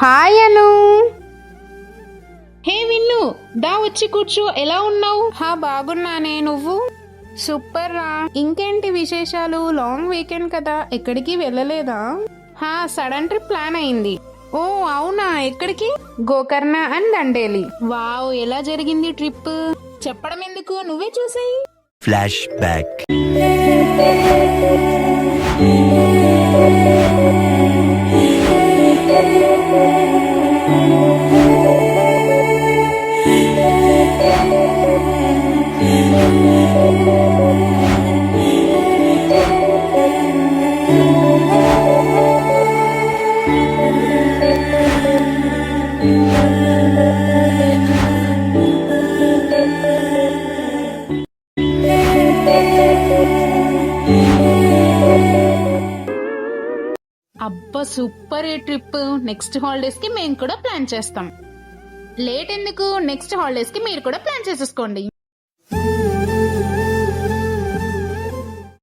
Hi అను. హే విన్ను, దా వచ్చి కూర్చో. ఎలా ఉన్నావు? బాగున్నానే, నువ్వు? సూపర్ రా. ఇంకేంటి విశేషాలు? లాంగ్ వీకెండ్ కదా, ఎక్కడికి వెళ్ళలేదా? సడన్ ట్రిప్ ప్లాన్ అయింది. ఓ అవునా, ఎక్కడికి? గోకర్ణ అండ్ దండేలి. వావ్, ఎలా జరిగింది ట్రిప్? చెప్పడం ఎందుకు, నువ్వే చూసేయి. Flash back. అబ్బా super a trip. Next holidays కి మేము కూడా ప్లాన్ చేస్తాం. లేట్ ఎందుకు, నెక్స్ట్ హాలిడేస్ కి మీరు కూడా ప్లాన్ చేసేసుకోండి.